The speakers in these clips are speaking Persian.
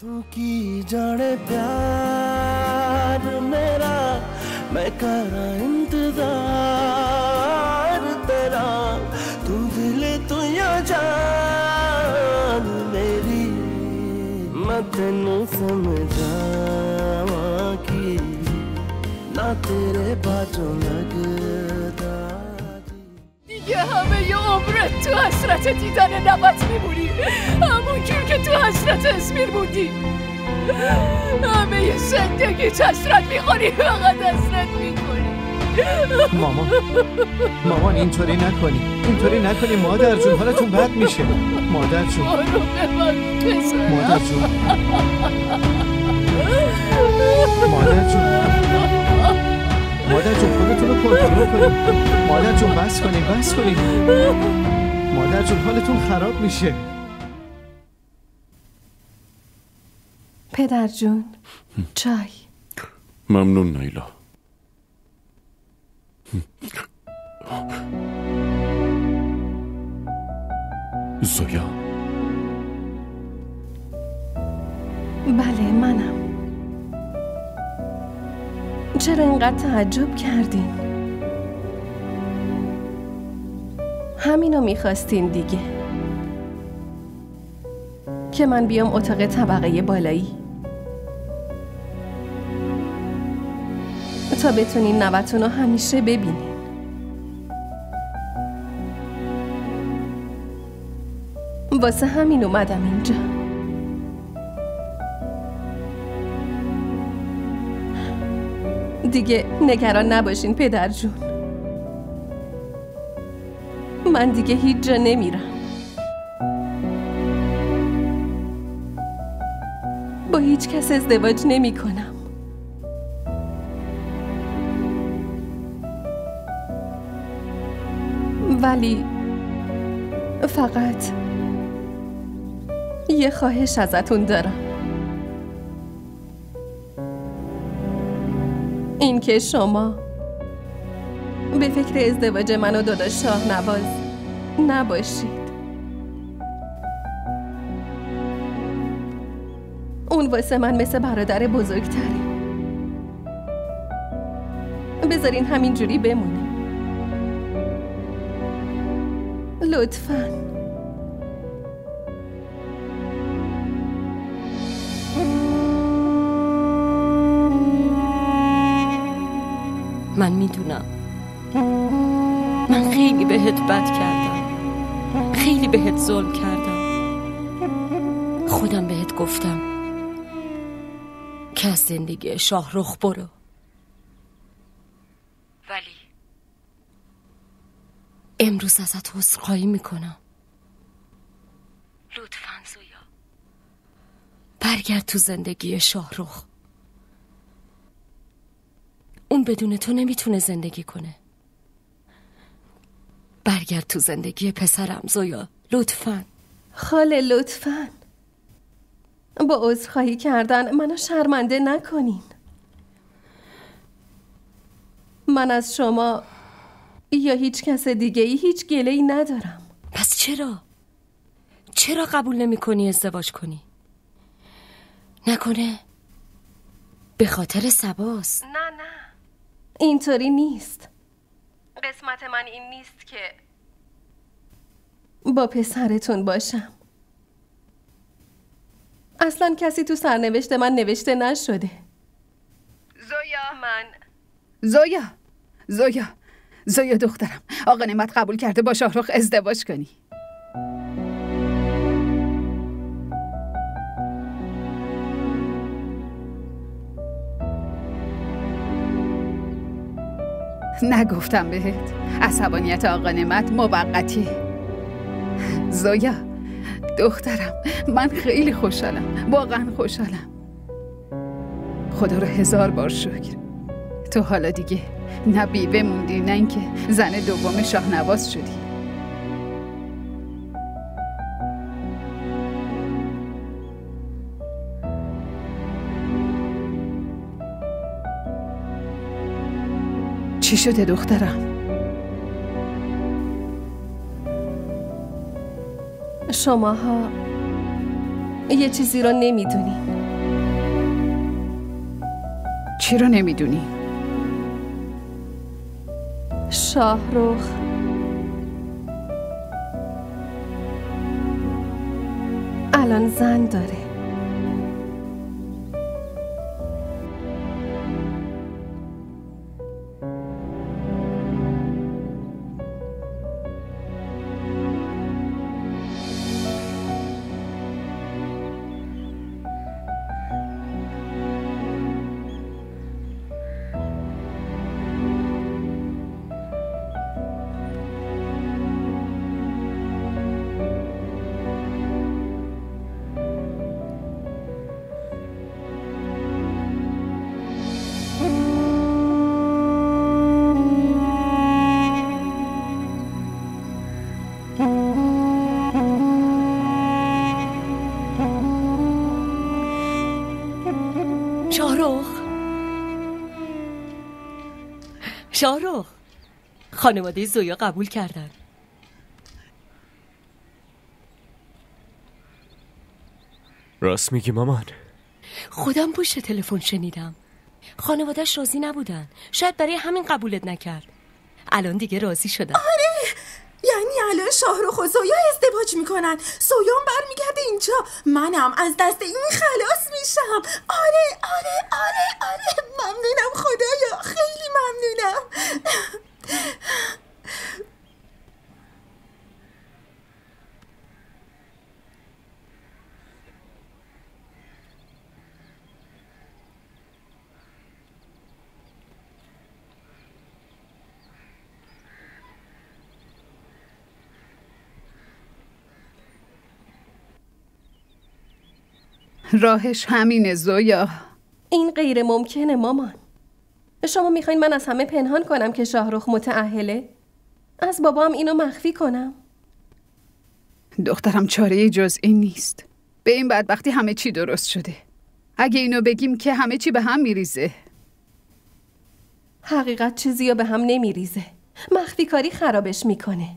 तू की जाने प्यार मेरा मैं करा इंतजार तेरा तू दिल तू या जान मेरी मैं तेनू समझावा की ना तेरे बाजू लगदा دیگه همه ی عمرت تو حسرت دیدن نبات میمونی، همون جور که تو حسرت اسمیر موندی. همه ی زندگیت حسرت میخوری، فقط حسرت میخوری. مامان اینطوری نکنی مادر جون، حالتون بد میشه مادر جون. مادر جون خودتون رو کنترل کنید. مادر جون بس کنید. مادر جون حالتون خراب میشه. پدر جون چای. ممنون نیلا. زویا. بله منم. چرا اینقدر تعجب کردین؟ همینو میخواستین دیگه، که من بیام اتاق طبقه بالایی تا بتونین نوتونو همیشه ببینین. واسه همین اومدم اینجا. دیگه نگران نباشین پدر جون، من دیگه هیچ جا نمیرم. با هیچ کس ازدواج نمی کنم. ولی فقط یه خواهش ازتون دارم، این که شما به فکر ازدواج من و داداش شاهنواز نباشید. اون واسه من مثل برادر بزرگتری. بذارین همینجوری بمونیم لطفاً. من میدونم من خیلی بهت بد کردم، خیلی بهت ظلم کردم. خودم بهت گفتم که از زندگی شاهرخ برو، ولی امروز ازت عذرخواهی میکنم. لطفاً زویا برگرد تو زندگی شاهرخ. اون بدون تو نمیتونه زندگی کنه. برگرد تو زندگی پسرم زویا لطفاً. خاله لطفاً با عذرخواهی کردن منو شرمنده نکنین. من از شما یا هیچ کس دیگه ای هیچ گله‌ای ندارم. پس چرا قبول نمی کنی ازدواج کنی؟ نکنه به خاطر سباست؟ نه اینطوری نیست. قسمت من این نیست که با پسرتون باشم. اصلا کسی تو سرنوشت من نوشته نشده. زویا دخترم، آقا نعمت قبول کرده با شاهرخ ازدواج کنی. نگفتم بهت عصبانیت آقا نعمت موقتیه. زویا دخترم، من خیلی خوشحالم، واقعا خوشحالم. خدا رو 1000 بار شکر تو حالا دیگه نه بیوه موندی، نه اینکه زن دوم شاهنواز شدی. چی شده دخترم؟ شماها یه چیزی رو نمیدونی. چی رو نمیدونی؟ شاهرخ الان زن داره. شاهرخ خانواده زویا قبول کردن. راست میگی مامان؟ خودم پشت تلفن شنیدم. خانواده‌اش راضی نبودن، شاید برای همین قبولت نکرد. الان دیگه راضی شدن. آره، یعنی الان شاهرخ و زویا ازدواج میکنن، زویام برمیگرده اینجا، منم از دست این خلاص میشم. آره ممنونم خدایا، خیلی ممنونم. راهش همینه زویا. این غیر ممکنه مامان. شما میخواین من از همه پنهان کنم که شاهرخ متأهله؟ از بابام اینو مخفی کنم؟ دخترم چاره‌ای جز این نیست. به این بدبختی همه چی درست شده. اگه اینو بگیم که همه چی به هم میریزه. حقیقت چیزی به هم نمیریزه. مخفی کاری خرابش میکنه.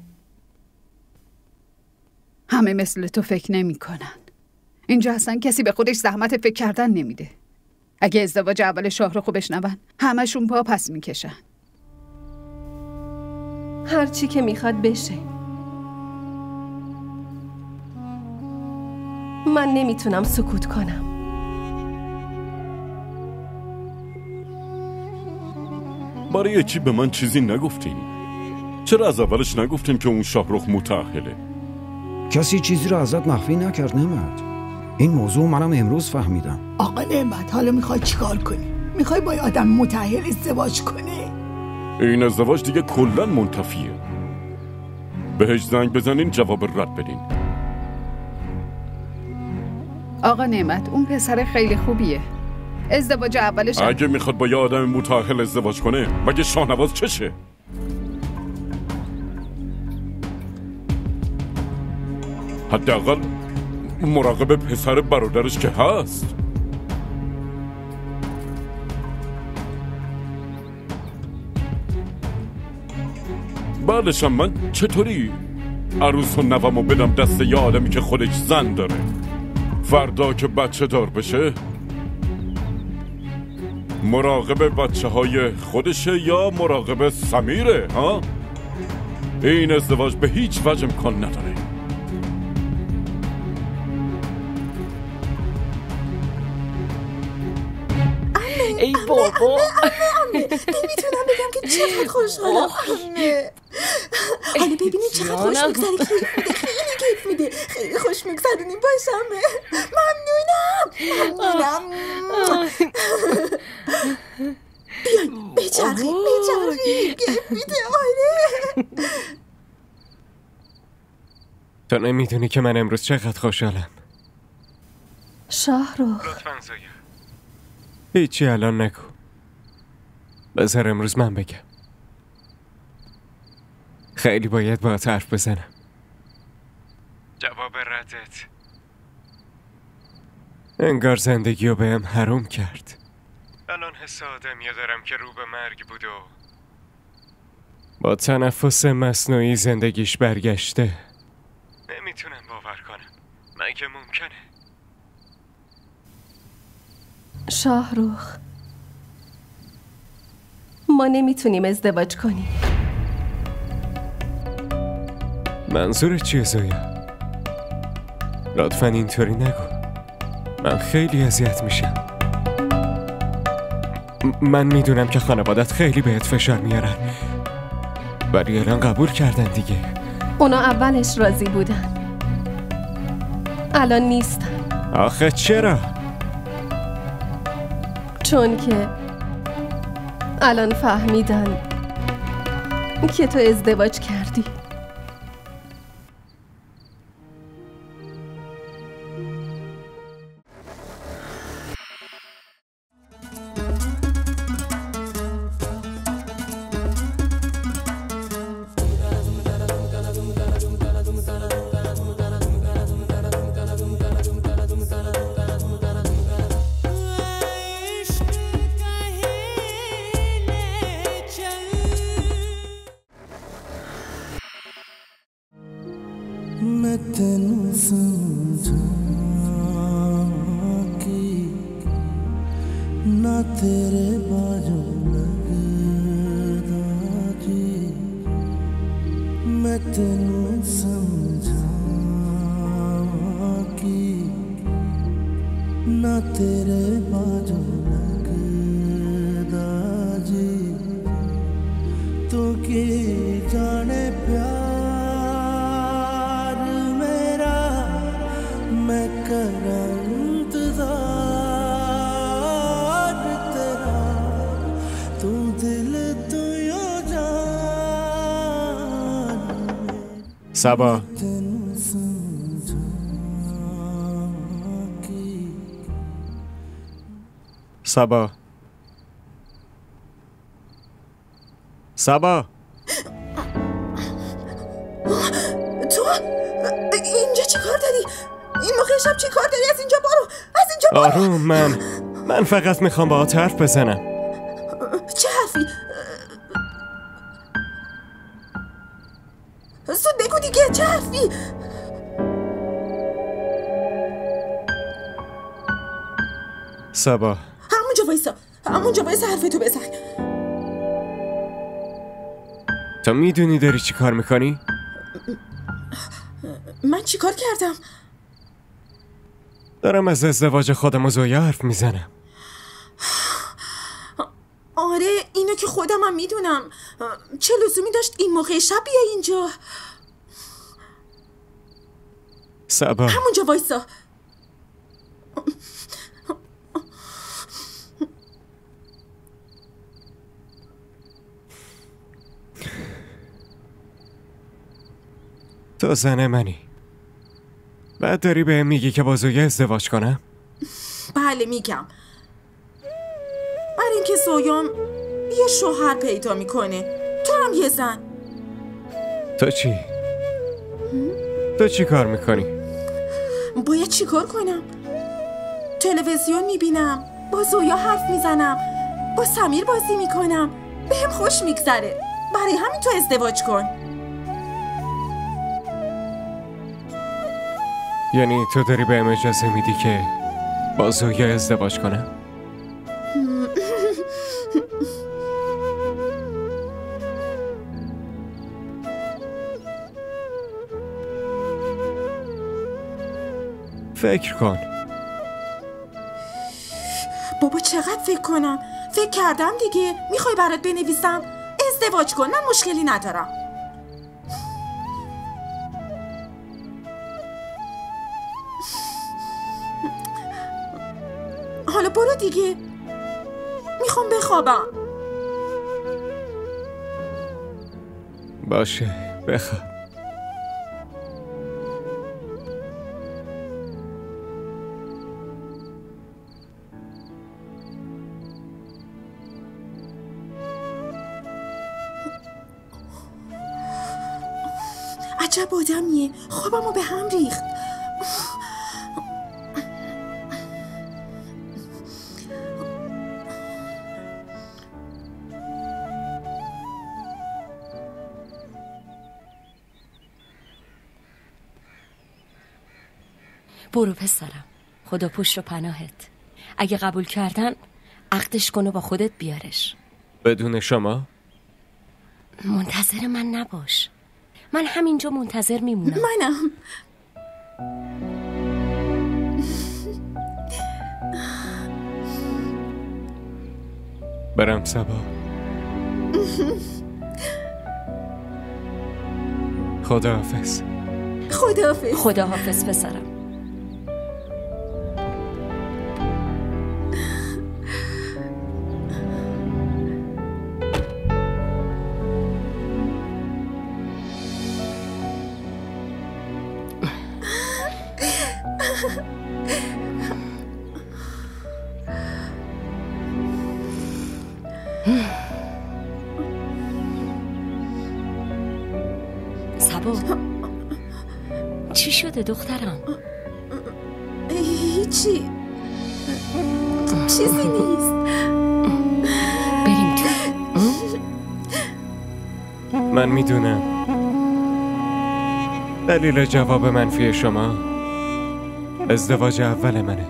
همه مثل تو فکر نمیکنن. اینجا اصلا کسی به خودش زحمت فکر کردن نمیده. اگه ازدواج اول شاهرخو بشنون همشون پا پس میکشن. هر چی که میخواد بشه. من نمیتونم سکوت کنم. برای چی به من چیزی نگفتین؟ چرا از اولش نگفتین که اون شاهرخ متأهله؟ کسی چیزی رو ازت مخفی نکرد نعمت. این موضوع منم امروز فهمیدم. آقا نعمت، حالا میخوای چیکار کنی؟ میخوای با آدم متأهل ازدواج کنی؟ این ازدواج دیگه کلاً منتفیه. بهش زنگ بزنین جواب رد بدین. آقا نعمت، اون پسر خیلی خوبیه. ازدواج اولش اگه میخواد با یه آدم متأهل ازدواج کنه مگه شاهنواز چشه؟ حداقل مراقب پسر برادرش که هست. بعدشم من چطوری عروس و نوامو بدم دست یه آدمی که خودش زن داره؟ فردا که بچه دار بشه مراقب بچه های خودشه یا مراقب سمیره؟ ها؟ این ازدواج به هیچ وجه امکان نداره. ای بابا، نمیتونم بگم که چقدر خوشحالم. حالا ببینید چقدر خوش میگذره. خیلی کیف میده. خیلی خوش میگذرونیم باشمه. ممنونم. بیاین بچرخی کیف میده. آره تو نمیدونی که من امروز چقدر خوشحالم. شاهرخ لطفاً زویا هیچی الان نگو. بذار امروز من بگم. خیلی باید باهات حرف بزنم. جواب ردت انگار زندگی رو بهم حروم کرد. الان حس آدمی دارم که رو به مرگ بود و با تنفس مصنوعی زندگیش برگشته. نمیتونم باور کنم. مگه ممکنه؟ شاهرخ، ما نمیتونیم ازدواج کنیم. منظورت چیه زویا؟ لطفاً اینطوری نگو. من خیلی اذیت میشم. من میدونم که خانوادت خیلی بهت فشار میارن، ولی الان قبول کردن دیگه. اونا اولش راضی بودن، الان نیستن. آخه چرا؟ چون که الان فهمیدن که تو ازدواج کردی. मैं तेनू समझा कि ना तेरे बाजू लगदा जी, मैं तेनू समझा कि ना तेरे बाजू लगदा जी, तो की जाने प्यार سبا سبا سبا تو اینجا چی کار داری؟ این موقع شب چی کار داری؟ از اینجا برو، از اینجا برو. آروم، من فقط میخوام باهات حرف بزنم. چه حرفی؟ زود بگو دیگه، چه حرفی؟ سبا همونجا وایسا حرفتو بزن. تو میدونی داری چی کار میکنی؟ من چی کار کردم؟ دارم از ازدواج خودم و زویا حرف میزنم. آره اینو که خودم هم میدونم. چه لزومی داشت این موقع شب بیای اینجا؟ سبا همونجا وایسا. تو زن منی، بعد داری بهم میگی که با زویا ازدواج کنم؟ بله میگم، برای اینکه زویام یه شوهر پیدا میکنه، تو هم یه زن. تو چی کار میکنی؟ باید چی کار کنم؟ تلویزیون میبینم، با زویا حرف میزنم، با سمیر بازی میکنم، بهم خوش میگذره. برای همین تو ازدواج کن. یعنی تو داری بهم اجازه میدی که با زویا ازدواج کنم؟ فکر کن. بابا چقدر فکر کنم؟ فکر کردم دیگه. میخوای برات بنویسم؟ ازدواج کن، من مشکلی ندارم. حالا برو دیگه، میخوام بخوابم. باشه بخواب. عجب آدمیه، خوابمو به هم ریخت. برو پسرم، خدا پشت و پناهت. اگه قبول کردن عقدش کن و با خودت بیارش. بدون شما؟ منتظر من نباش، من همینجا منتظر میمونم. منم. برم صبا. خداحافظ. خداحافظ. خداحافظ پسرم. سبا چی شده دخترم؟ هیچی، چیزی نیست. بریم تو. من میدونم دلیل جواب منفی شما ازدواج اول منه.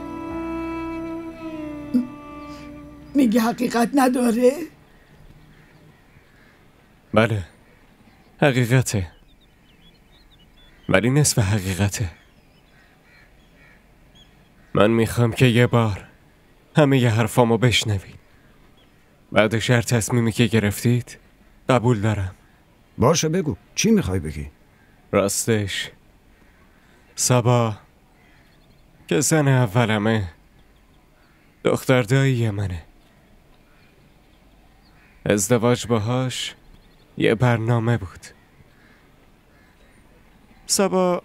میگه حقیقت نداره؟ بله حقیقته، ولی نصف حقیقته. من میخوام که یه بار همه ی حرفامو بشنوید. بعدش هر تصمیمی که گرفتید قبول دارم. باشه بگو چی میخوای بگی؟ راستش سبا که زن اولمه، دختر دایی منه. ازدواج باهاش یه برنامه بود. سبا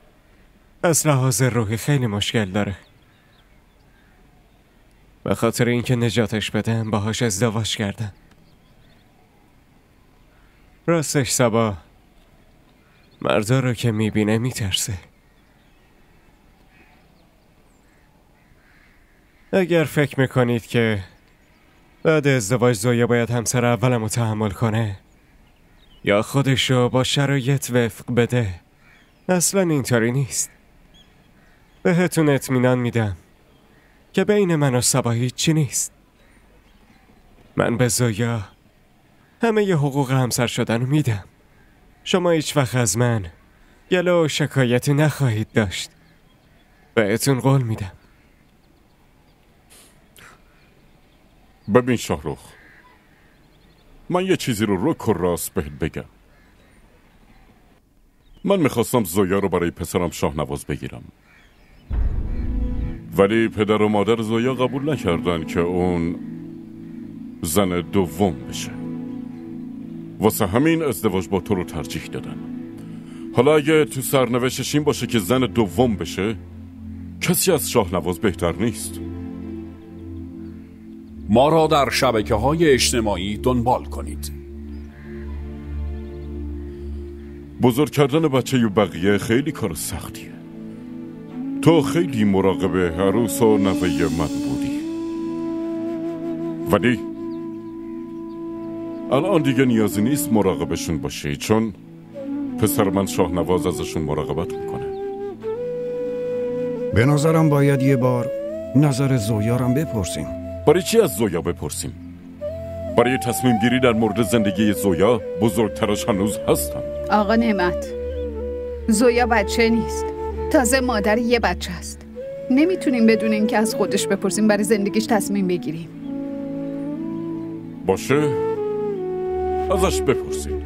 از لحاظ روحی خیلی مشکل داره. به خاطر اینکه نجاتش بدم باهاش ازدواج کردم. راستش سبا مردا رو که میبینه میترسه. اگر فکر میکنید که بعد ازدواج زویا باید همسر اولمو تحمل کنه یا خودشو با شرایط وفق بده، اصلا اینطوری نیست. بهتون اطمینان میدم که بین من و سبا هیچی نیست. من به زویا همه ی حقوق همسر شدن رو میدم. شما هیچ وقت از من گله و شکایتی نخواهید داشت. بهتون قول میدم. ببین شاهرخ، من یه چیزی رو رک و راست بهت بگم. من میخواستم زویا رو برای پسرم شاهنواز بگیرم، ولی پدر و مادر زویا قبول نکردن که اون زن دوم بشه. واسه همین ازدواج با تو رو ترجیح دادن. حالا اگه تو سرنوشتش این باشه که زن دوم بشه، کسی از شاهنواز بهتر نیست. ما را در شبکه‌های اجتماعی دنبال کنید. بزرگ کردن بچه و بقیه خیلی کار سختیه. تو خیلی مراقب عروس و نوه من بودی، ولی الان دیگه نیازی نیست مراقبشون باشی، چون پسر من شاهنواز ازشون مراقبت میکنه. به نظرم باید یه بار نظر زویارم بپرسیم. برای چی از زویا بپرسیم؟ برای تصمیم گیری در مورد زندگی زویا بزرگترش هنوز هستن. آقا نعمت، زویا بچه نیست، تازه مادر یه بچه است. نمیتونیم بدون اینکه از خودش بپرسیم برای زندگیش تصمیم بگیریم. باشه، ازش بپرسید.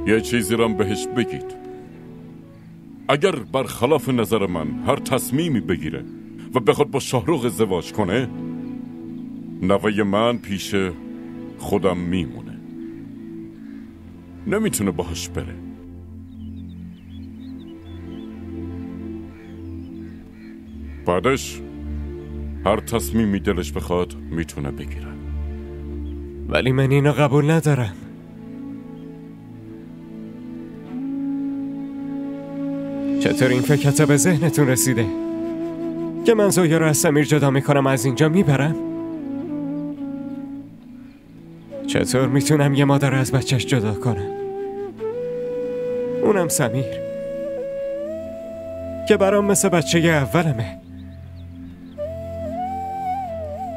یه چیزی رو بهش بگید. اگر برخلاف نظر من هر تصمیمی بگیره و بخواد با شاهرخ ازدواج کنه، نوه من پیش خودم میمونه، نمیتونه باهاش بره. بعدش هر تصمیمی دلش بخواد میتونه بگیره. ولی من اینو قبول ندارم. چطور این فکرت به ذهنتون رسیده که من زویا رو از سمیر جدا میکنم، از اینجا میبرم؟ چطور میتونم یه مادر از بچهش جدا کنم؟ اونم سمیر که برام مثل بچه اولمه.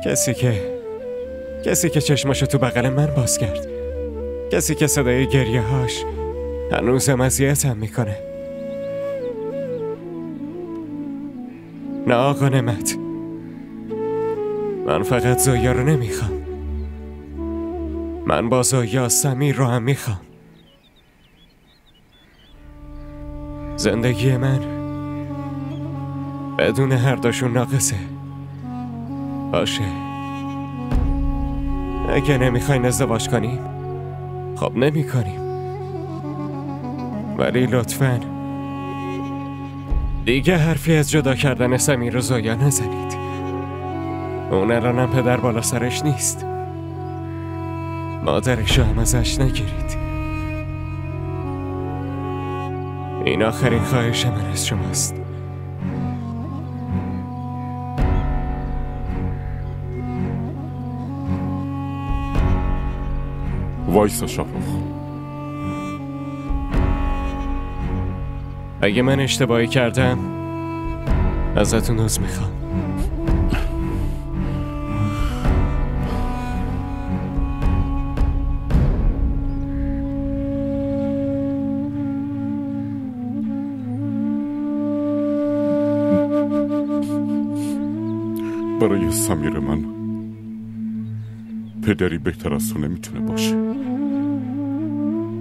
کسی که چشماشو تو بغل من باز کرد، کسی که صدای گریه هاش هنوزم اذیتم میکنه. نه آقا نعمت، من فقط زویا رو نمیخوام، من با زویا سمیر رو هم میخوام. زندگی من بدون هر دوشون ناقصه. باشه، اگه نمیخواین ازدواج کنیم خب نمی کنیم، ولی لطفاً دیگه حرفی از جدا کردن سمیر و زویا نزنید. اون الانم پدر بالا سرش نیست، مادرشو هم ازش نگیرید. این آخرین خواهش من از شماست. وایسا شاهرخ، اگه من اشتباهی کردم ازتون عذر میخوام. برای سمیر من پدری بهتر از تو نمیتونه باشه.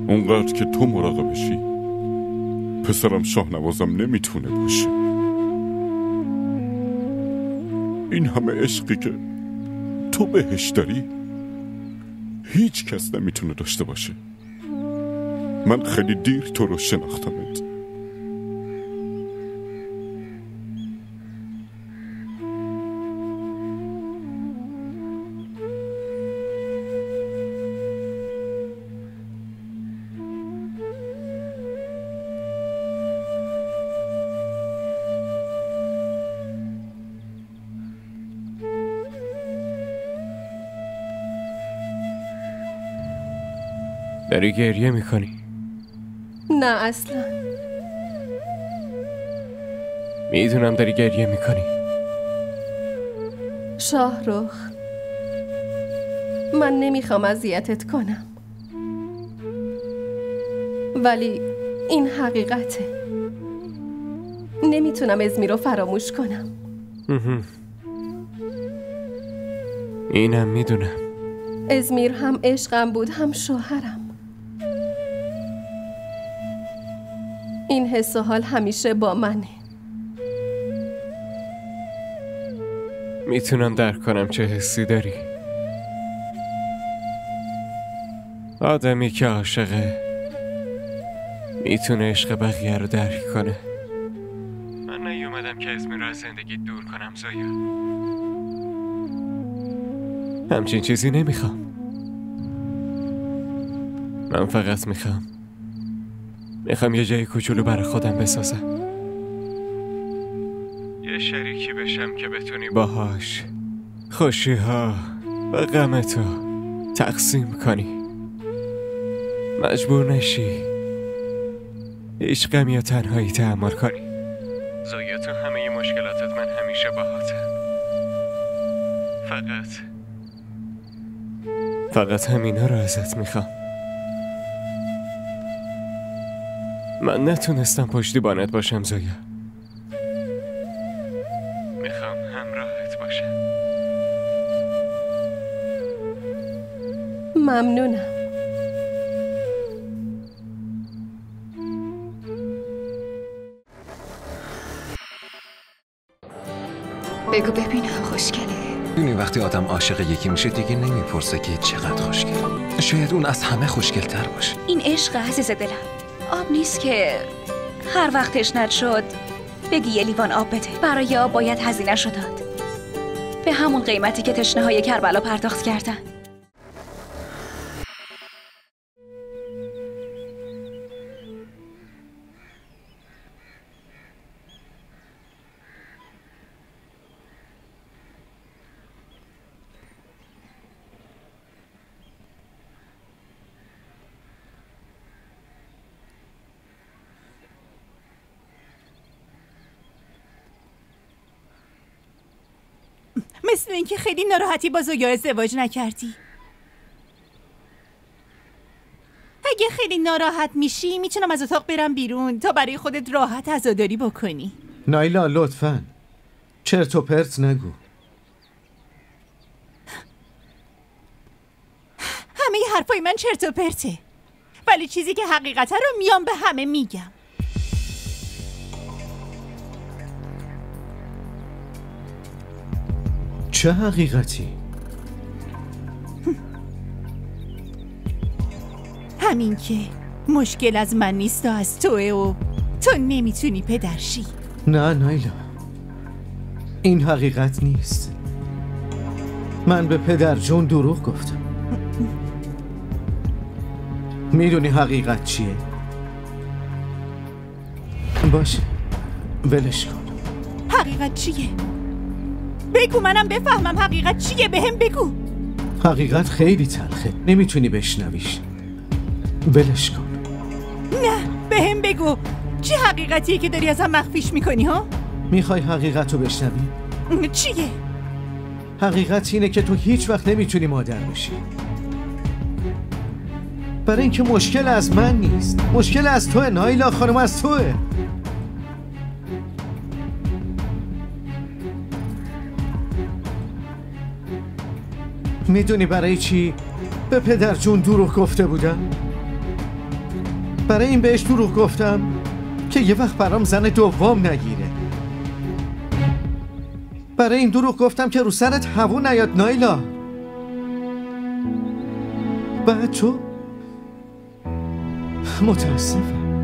اونقدر که تو مراقبشی پسرم شاهنوازم نمیتونه باشه. این همه عشقی که تو بهش داری هیچ کس نمیتونه داشته باشه. من خیلی دیر تو رو شناختمت. داری گریه میکنی؟ نه اصلا. میدونم داری گریه میکنی. شاهرخ، من نمیخوام اذیتت کنم، ولی این حقیقته. نمیتونم ازمی رو فراموش کنم. اینم میدونم. ازمیر هم عشقم بود هم شوهرم. این حس و حال همیشه با منه. میتونم درک کنم چه حسی داری. آدمی که عاشقه میتونه عشق بقیه رو درک کنه. من نیومدم که ازمی رو از زندگی دور کنم زویا. همچین چیزی نمیخوام. من فقط میخوام یه جای کوچولو برای خودم بسازم، یه شریکی بشم که بتونی باهاش خوشی ها و غم تو تقسیم کنی. مجبور نشی هیچ غم یا تنهایی تحمل کنی. زویا، تو همه مشکلاتت من همیشه باهاتم. فقط همینا رو ازت میخوام. من نتونستم پشتیبانت باشم زویا. میخوام همراهت باشم. ممنونم. بگو ببینم خوشگله. دونی وقتی آدم عاشق یکی میشه دیگه نمیپرسه که چقدر خوشگله. شاید اون از همه خوشگل‌تر باشه. این عشق عزیز دلم آب نیست که هر وقت تشنت شد بگی یه لیوان آب بده. برای آب باید هزینه شو داد، به همون قیمتی که تشنه‌های کربلا پرداخت کردن. مثل اینکه خیلی ناراحتی با زویا ازدواج نکردی. اگه خیلی ناراحت میشی میتونم از اتاق برم بیرون تا برای خودت راحت عزاداری بکنی. نایلا لطفاً چرت و پرت نگو. همه حرفای من چرت و پرته، ولی چیزی که حقیقته رو میام به همه میگم. چه حقیقتی؟ همین که مشکل از من نیست و از توه و تو نمیتونی پدرشی. نه نایلا، این حقیقت نیست. من به پدر جون دروغ گفتم. میدونی حقیقت چیه؟ باشه ولش کن. حقیقت چیه؟ بگو منم بفهمم حقیقت چیه، بهم بگو. حقیقت خیلی تلخه، نمیتونی بشنویش. ولش کن. نه بهم بگو چه حقیقتیه که داری ازم مخفیش میکنی ها؟ میخوای حقیقت رو بشنوی؟ چیه؟ حقیقت اینه که تو هیچ وقت نمیتونی مادر بشی. برای اینکه مشکل از من نیست، مشکل از توه نایلا خانم، از توه. میدونی برای چی به پدر جون دروغ گفته بودم؟ برای این بهش دروغ گفتم که یه وقت برام زن دوم نگیره. برای این دروغ گفتم که رو سرت هوا نیاد نایلا. بعد تو متاسفم،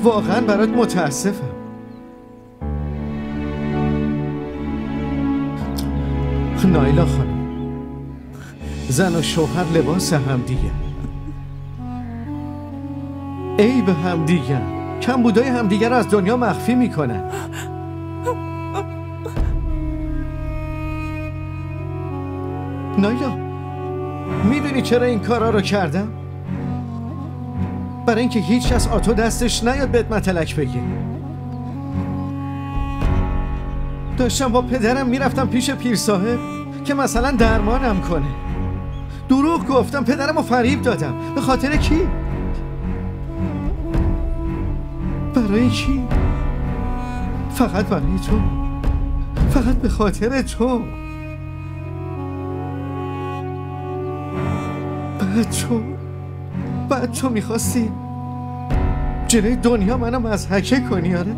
واقعا برات متاسفم. نایلا خانم، زن و شوهر لباس هم دیگه، عیب هم دیگه، کمبودای هم دیگه رو از دنیا مخفی میکنن. نایلا میدونی چرا این کارا رو کردم؟ برای اینکه هیچ کس آتو دستش نیاد بهت متلک بگه. داشتم با پدرم میرفتم پیش پیر صاحب که مثلا درمانم کنه. دروغ گفتم، پدرم رو فریب دادم. به خاطر کی؟ برای کی؟ فقط برای تو، فقط به خاطر تو. بعد تو میخواستی جلوی دنیا منو مضحکه کنی. آره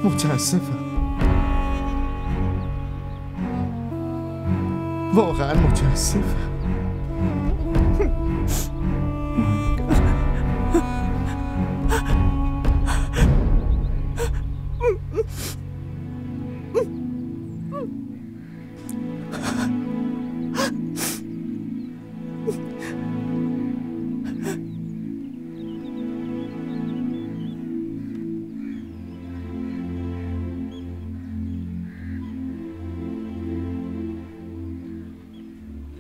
متاسفم، واقعا متاسفم.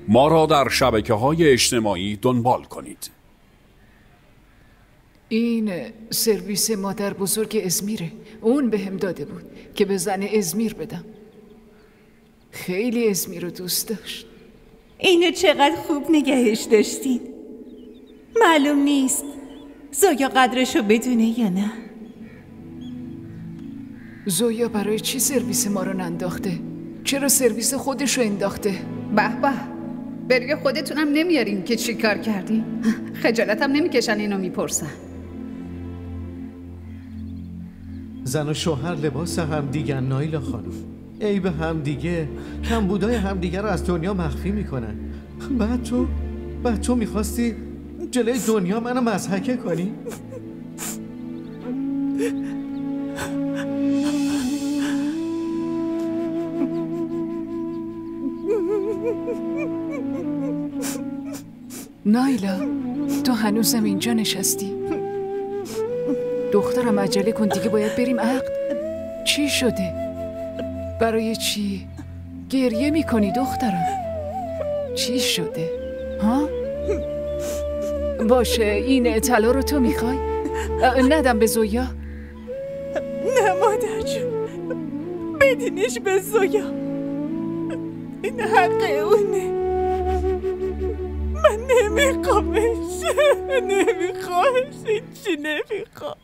ما را در شبکه‌های اجتماعی دنبال کنید. این سرویس مادر بزرگ ازمیره. اون بهم داده بود که به زن ازمیر بدم. خیلی ازمیر رو دوست داشت. اینو چقدر خوب نگهش داشتین. معلوم نیست زویا قدرشو بدونه یا نه. زویا برای چی سرویس ما رو ننداخته؟ چرا سرویس خودشو انداخته؟ به به، برای خودتونم نمیارین که چی کار کردی؟ خجالتم نمیکشن اینو میپرسن. زن و شوهر لباس هم دیگه نایلا خانم، عیب هم دیگه، کمبودای هم دیگه رو از دنیا مخفی میکنن. بعد تو میخواستی جلوی دنیا منو مضحکه کنی؟ نایلا تو هنوزم اینجا نشستی؟ دخترم عجله کن دیگه، باید بریم عقد. چی شده؟ برای چی گریه میکنی دخترم؟ چی شده؟ ها؟ باشه این طلا رو تو میخوای؟ ندم به زویا؟ جون بدینش به زویا. این حق اونه. من نمیخوامش. هیچی نمیخوام.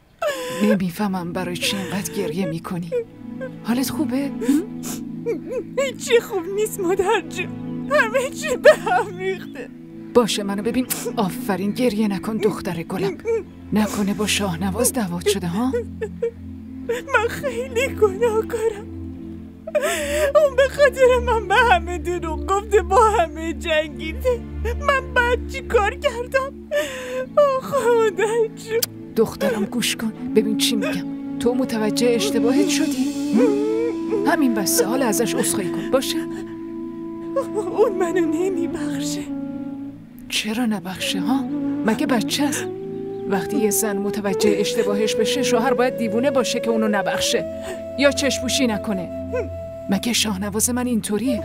نمیفهمم برای چی اینقدر گریه میکنی. حالت خوبه؟ هیچی خوب نیست مادر جون. همه چی به هم ریخته. باشه منو ببین. آفرین گریه نکن دختر گلم. نکنه با شاهنواز دعوات شده ها؟ من خیلی گناهکارم. اون به خاطر من به همه دروغ گفته، با همه جنگیده. من بعد چی کار کردم؟ خدا جون. دخترم گوش کن ببین چی میگم. تو متوجه اشتباهت شدی؟ همین بسه. حالا ازش عذرخواهی کن باشه؟ اون منو نمیبخشه. چرا نبخشه ها؟ مگه بچه است؟ وقتی یه زن متوجه اشتباهش بشه شوهر باید دیوونه باشه که اونو نبخشه یا چشم‌پوشی نکنه. مگه شاهنواز من اینطوریه؟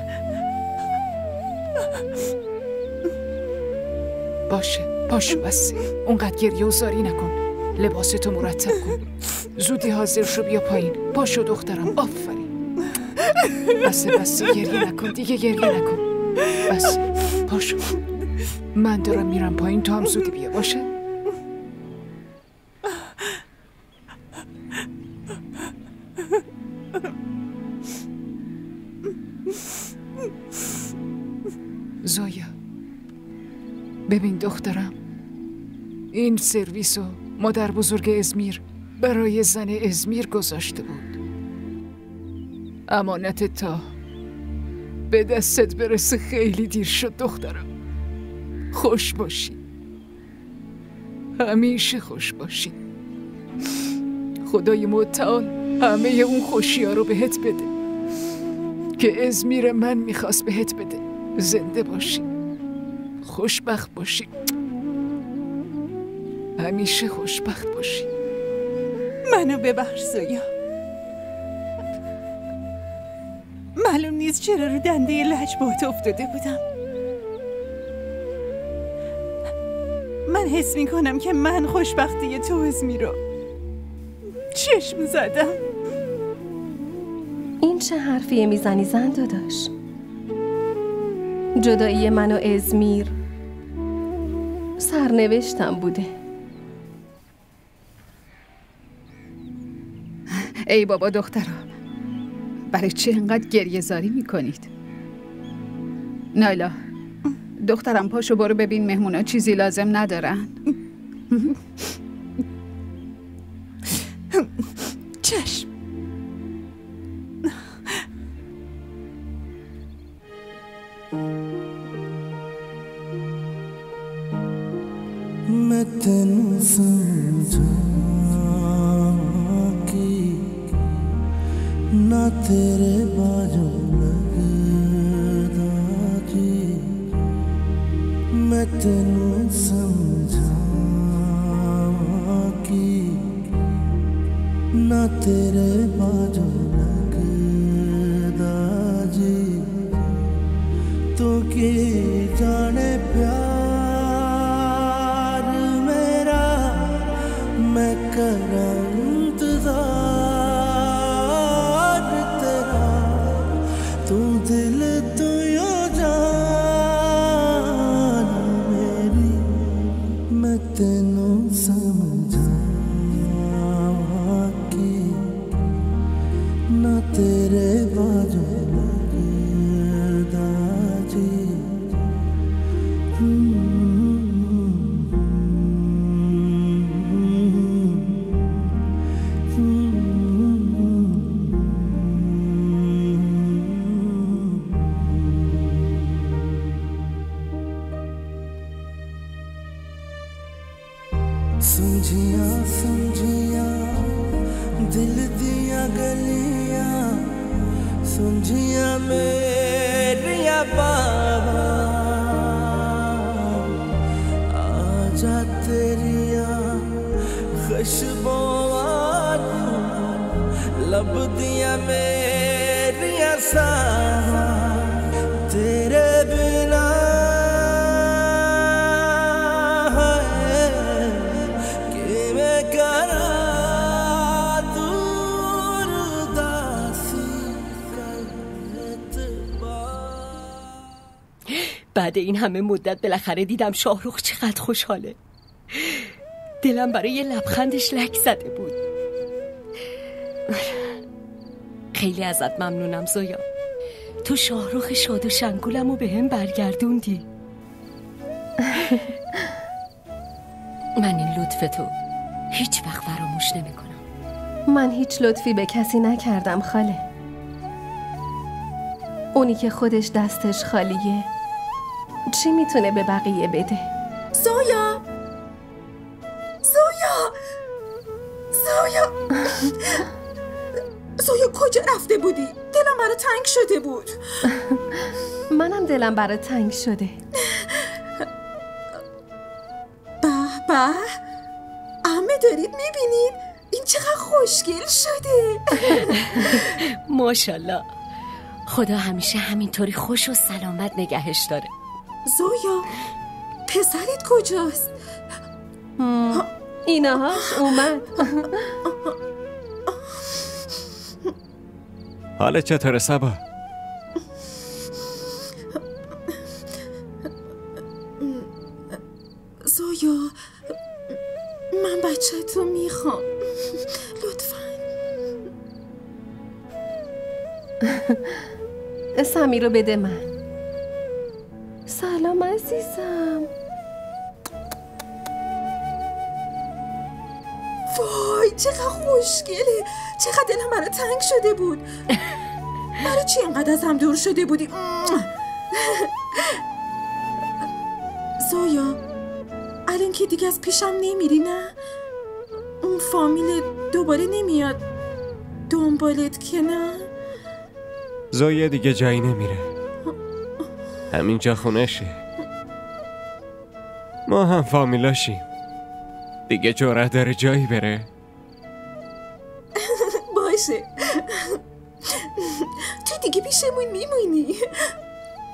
باشه پاشو بس. اونقدر گریه و زاری نکن. لباستو مرتب کن. زودی حاضر شو بیا پایین. پاشو دخترم. آفرین. بس گریه نکن دیگه. گریه نکن. بس پاشو. من دارم میرم پایین. تو هم زودی بیا باشه؟ زویا ببین دخترم، این سرویسو مادر بزرگ ازمیر برای زن ازمیر گذاشته بود. امانت تا به دستت برسه خیلی دیر شد دخترم. خوش باشی. همیشه خوش باشی. خدای متعال همه اون خوشی ها رو بهت بده که ازمیر من میخواست بهت بده. زنده باشی. خوشبخت باشی. همیشه خوشبخت باشی. منو ببخش زویا. معلوم نیست چرا رو دنده لجبات افتاده بودم. من حس میکنم که من خوشبختی تو ازمی رو چشم زدم. این چه حرفیه میزنی زن داداش؟ جدایی من و ازمیر سرنوشتم بوده. ای بابا دخترا، برای چه اینقدر گریه زاری میکنید؟ نایلا دخترم پاشو برو ببین مهمونا چیزی لازم ندارن. چشم. मैं तेनू समझा कि ना तेरे बाजू लगदा जी। मैं तेनू समझा कि ना तेरे बाजू लगदा जी। तो की जाने प्यार मेरा मैं करा इंतजार तेरा। तू दिल तू यो जान मेरी। मैं तेनू समझा कि ना तेरे बाजू लगदा जी। समझिया समझिया दिल दिया गलियां। समझिया मेरिया बाबा आजा तेरिया खुशबुआं लब दिया मेरिया सावा। तेरे बिना بعد این همه مدت بالاخره دیدم شاهرخ چقدر خوشحاله. دلم برای یه لبخندش لک زده بود. خیلی ازت ممنونم زویا. تو شاهرخ شاد و شنگولمو به هم برگردوندی. من این لطف تو هیچ وقت فراموش نمی‌کنم. من هیچ لطفی به کسی نکردم خاله. اونی که خودش دستش خالیه چی میتونه به بقیه بده؟ زویا زویا کجا رفته بودی؟ دلم برات تنگ شده بود. منم دلم برات تنگ شده. به عمه دارید میبینید؟ این چقدر خوشگل شده. ماشاءالله. خدا همیشه همینطوری خوش و سلامت نگهش داره. زویا پسرت کجاست؟ اینهاش اومد. حالت چطوره صبا؟ زویا من بچه تو میخوام، لطفاً. سمیر رو بده من. سلام عزیزم. وای چقدر خوشگله، چقدر دلم برای تنگ شده بود. برای چی اینقدر از هم دور شده بودی؟ زویا الان که دیگه از پیشم نمیری نه؟ اون فامیل دوباره نمیاد دنبالت که نه؟ زویا دیگه جایی نمیره، همینجا خونشه. ما هم فامیلاشیم، دیگه جرأت داره جایی بره؟ باشه تو دیگه پیشمون میمونی،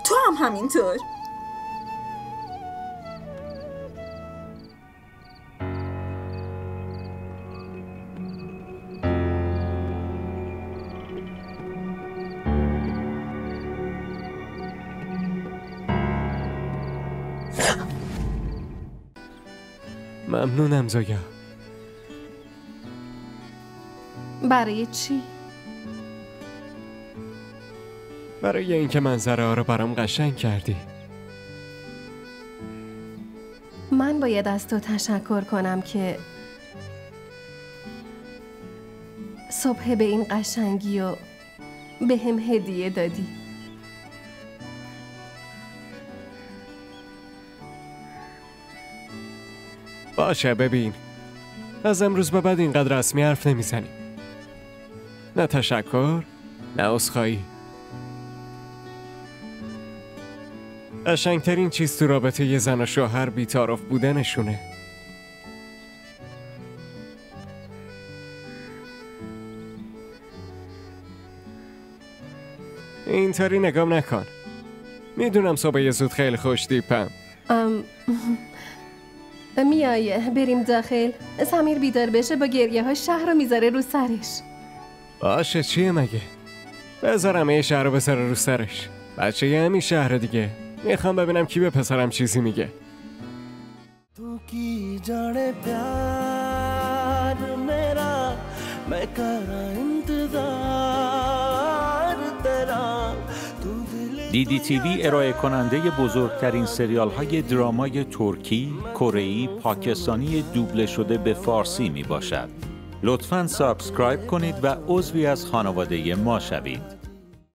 تو هم همینطور. ممنونم زویا. برای چی؟ برای اینکه منظره ها رو برام قشنگ کردی. من باید از تو تشکر کنم که صبح به این قشنگی و به هم هدیه دادی. باشه ببین، از امروز به بعد اینقدر رسمی حرف نمیزنیم. نه تشکر نه عذرخواهی. قشنگترین چیز تو رابطه یه زن و شوهر بی‌تعارف بودنشونه. اینطوری نگام نکن. میدونم صبح زود خیلی خوش دیپم. میای بریم داخل؟ سمیر بیدار بشه با گریه ها شهر رو میذاره رو سرش. باشه چیه مگه؟ بذارم یه شهر رو بذاره رو سرش. بچه یه همین شهر دیگه. میخوام ببینم کی به پسرم چیزی میگه. تو کی جانے پیار میرا میں کرا انتظار تیرا. دیدی تیوی ارائه کننده بزرگترین سریال های درامای ترکی، کره‌ای، پاکستانی دوبله شده به فارسی می باشد. لطفاً سابسکرایب کنید و عضوی از خانواده ما شوید.